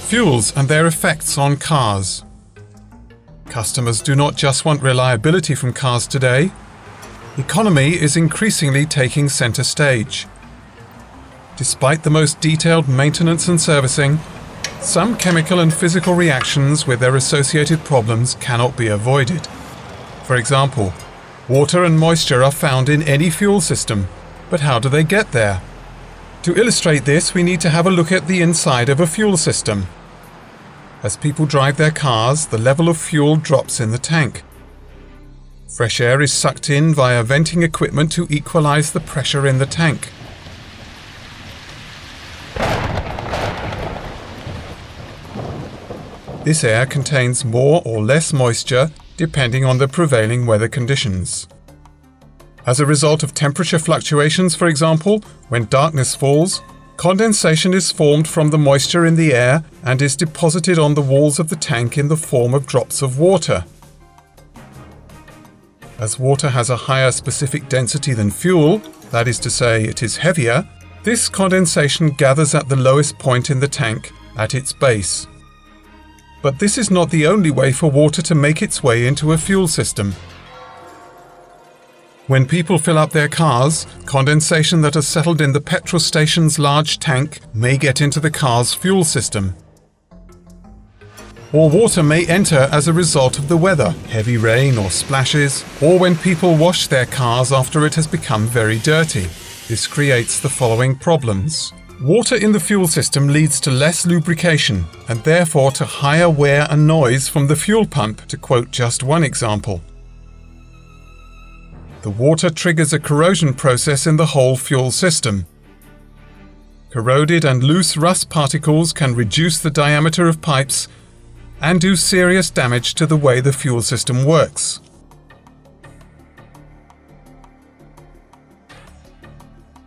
Fuels and their effects on cars. Customers do not just want reliability from cars today. Economy is increasingly taking center stage. Despite the most detailed maintenance and servicing, some chemical and physical reactions with their associated problems cannot be avoided. For example, water and moisture are found in any fuel system, but how do they get there? To illustrate this, we need to have a look at the inside of a fuel system. As people drive their cars, the level of fuel drops in the tank. Fresh air is sucked in via venting equipment to equalize the pressure in the tank. This air contains more or less moisture depending on the prevailing weather conditions. As a result of temperature fluctuations, for example, when darkness falls, condensation is formed from the moisture in the air and is deposited on the walls of the tank in the form of drops of water. As water has a higher specific density than fuel, that is to say, it is heavier, this condensation gathers at the lowest point in the tank, at its base. But this is not the only way for water to make its way into a fuel system. When people fill up their cars, condensation that has settled in the petrol station's large tank may get into the car's fuel system. Or water may enter as a result of the weather, heavy rain or splashes, or when people wash their cars after it has become very dirty. This creates the following problems. Water in the fuel system leads to less lubrication and therefore to higher wear and noise from the fuel pump, to quote just one example. The water triggers a corrosion process in the whole fuel system. Corroded and loose rust particles can reduce the diameter of pipes and do serious damage to the way the fuel system works.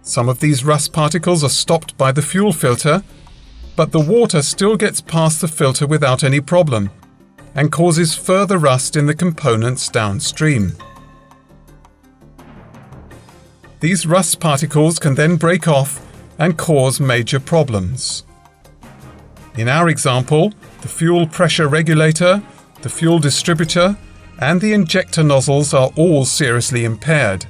Some of these rust particles are stopped by the fuel filter, but the water still gets past the filter without any problem and causes further rust in the components downstream. These rust particles can then break off and cause major problems. In our example, the fuel pressure regulator, the fuel distributor, and the injector nozzles are all seriously impaired.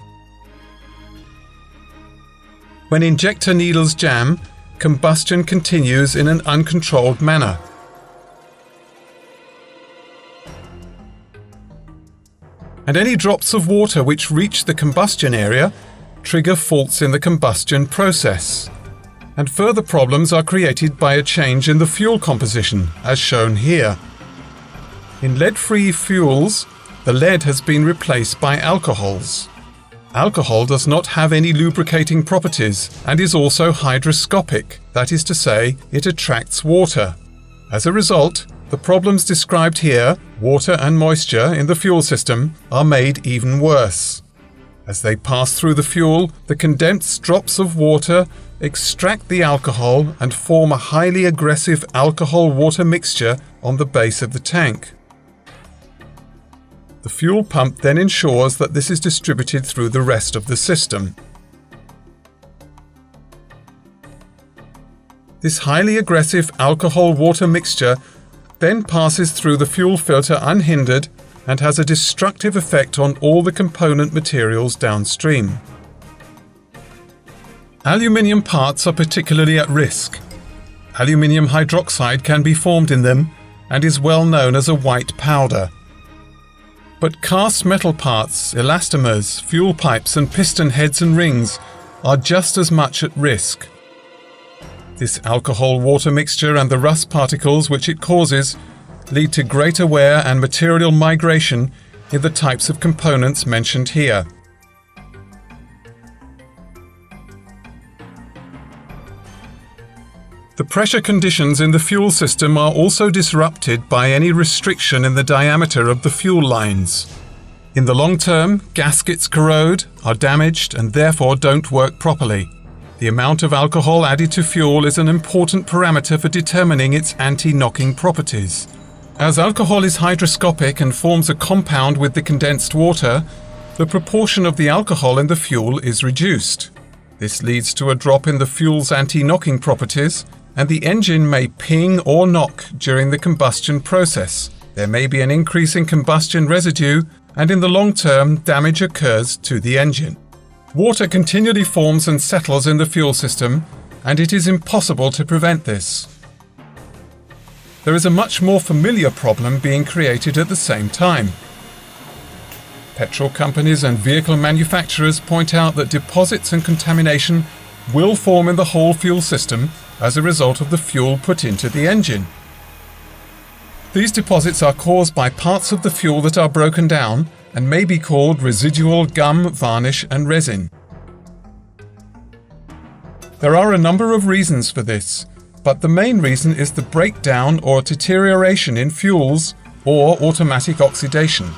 When injector needles jam, combustion continues in an uncontrolled manner. And any drops of water which reach the combustion area trigger faults in the combustion process. And further problems are created by a change in the fuel composition, as shown here. In lead-free fuels, the lead has been replaced by alcohols. Alcohol does not have any lubricating properties and is also hygroscopic, that is to say, it attracts water. As a result, the problems described here, water and moisture in the fuel system, are made even worse. As they pass through the fuel, the condensed drops of water extract the alcohol and form a highly aggressive alcohol-water mixture on the base of the tank. The fuel pump then ensures that this is distributed through the rest of the system. This highly aggressive alcohol-water mixture then passes through the fuel filter unhindered and has a destructive effect on all the component materials downstream. Aluminium parts are particularly at risk. Aluminium hydroxide can be formed in them and is well known as a white powder. But cast metal parts, elastomers, fuel pipes and piston heads and rings are just as much at risk. This alcohol-water mixture and the rust particles which it causes lead to greater wear and material migration in the types of components mentioned here. The pressure conditions in the fuel system are also disrupted by any restriction in the diameter of the fuel lines. In the long term, gaskets corrode, are damaged and therefore don't work properly. The amount of alcohol added to fuel is an important parameter for determining its anti-knocking properties. As alcohol is hygroscopic and forms a compound with the condensed water, the proportion of the alcohol in the fuel is reduced. This leads to a drop in the fuel's anti-knocking properties and the engine may ping or knock during the combustion process. There may be an increase in combustion residue, and in the long term, damage occurs to the engine. Water continually forms and settles in the fuel system, and it is impossible to prevent this. There is a much more familiar problem being created at the same time. Petrol companies and vehicle manufacturers point out that deposits and contamination will form in the whole fuel system as a result of the fuel put into the engine. These deposits are caused by parts of the fuel that are broken down and may be called residual gum, varnish and resin. There are a number of reasons for this, but the main reason is the breakdown or deterioration in fuels or automatic oxidation.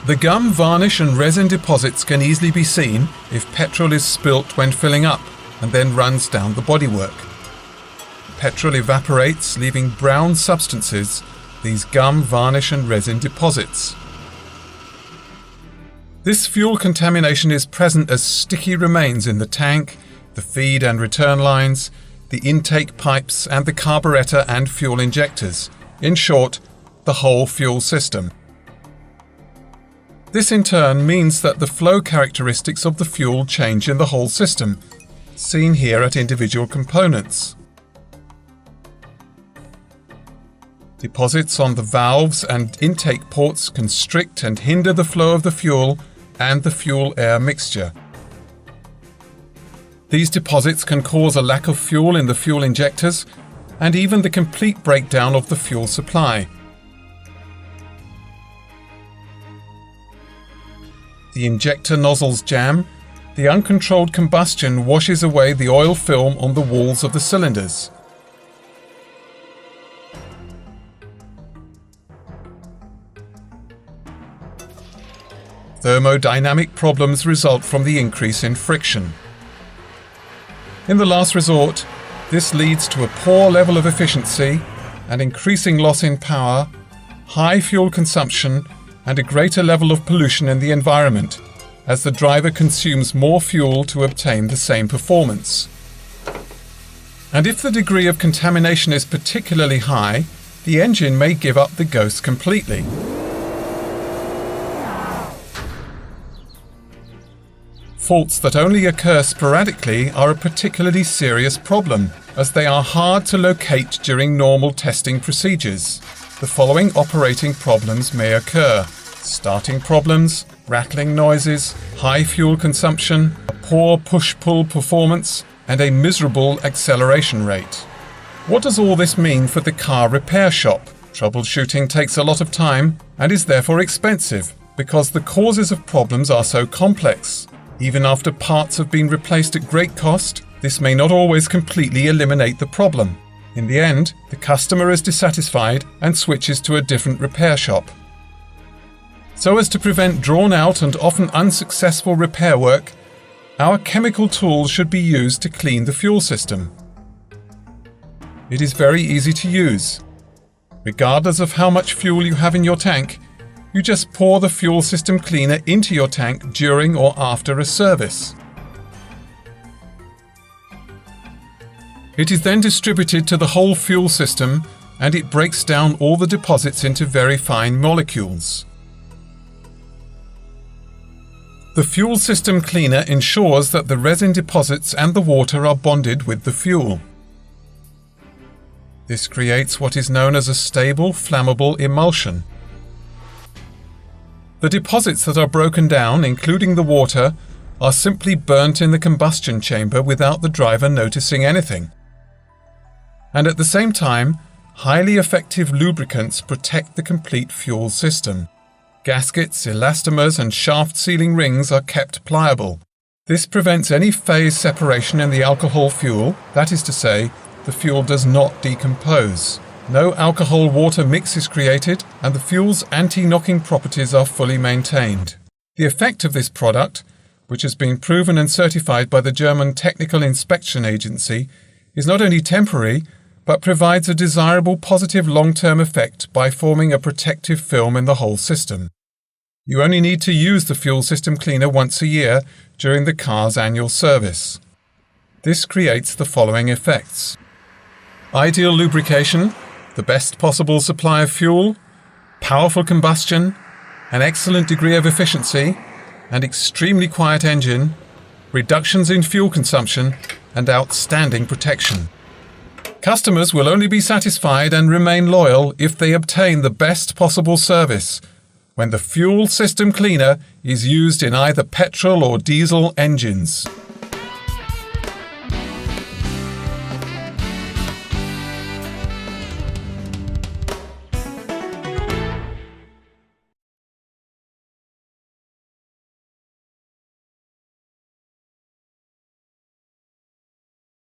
The gum, varnish and resin deposits can easily be seen if petrol is spilt when filling up and then runs down the bodywork. Petrol evaporates, leaving brown substances, these gum, varnish and resin deposits. This fuel contamination is present as sticky remains in the tank, the feed and return lines, the intake pipes and the carburetor and fuel injectors. In short, the whole fuel system. This in turn means that the flow characteristics of the fuel change in the whole system, seen here at individual components. Deposits on the valves and intake ports constrict and hinder the flow of the fuel and the fuel-air mixture. These deposits can cause a lack of fuel in the fuel injectors and even the complete breakdown of the fuel supply. The injector nozzles jam, the uncontrolled combustion washes away the oil film on the walls of the cylinders. Thermodynamic problems result from the increase in friction. In the last resort, this leads to a poor level of efficiency, an increasing loss in power, high fuel consumption, and a greater level of pollution in the environment, as the driver consumes more fuel to obtain the same performance. And if the degree of contamination is particularly high, the engine may give up the ghost completely. Faults that only occur sporadically are a particularly serious problem, as they are hard to locate during normal testing procedures. The following operating problems may occur: starting problems, rattling noises, high fuel consumption, a poor push-pull performance, and a miserable acceleration rate. What does all this mean for the car repair shop? Troubleshooting takes a lot of time and is therefore expensive because the causes of problems are so complex. Even after parts have been replaced at great cost, this may not always completely eliminate the problem. In the end, the customer is dissatisfied and switches to a different repair shop. So as to prevent drawn-out and often unsuccessful repair work, our chemical tools should be used to clean the fuel system. It is very easy to use. Regardless of how much fuel you have in your tank, you just pour the fuel system cleaner into your tank during or after a service. It is then distributed to the whole fuel system and it breaks down all the deposits into very fine molecules. The fuel system cleaner ensures that the resin deposits and the water are bonded with the fuel. This creates what is known as a stable, flammable emulsion. The deposits that are broken down, including the water, are simply burnt in the combustion chamber without the driver noticing anything. And at the same time, highly effective lubricants protect the complete fuel system. Gaskets, elastomers and shaft sealing rings are kept pliable. This prevents any phase separation in the alcohol fuel, that is to say, the fuel does not decompose. No alcohol-water mix is created and the fuel's anti-knocking properties are fully maintained. The effect of this product, which has been proven and certified by the German Technical Inspection Agency, is not only temporary, but provides a desirable positive long-term effect by forming a protective film in the whole system. You only need to use the fuel system cleaner once a year during the car's annual service. This creates the following effects. ideal lubrication, the best possible supply of fuel, powerful combustion, an excellent degree of efficiency, an extremely quiet engine, reductions in fuel consumption, and outstanding protection. Customers will only be satisfied and remain loyal if they obtain the best possible service when the fuel system cleaner is used in either petrol or diesel engines.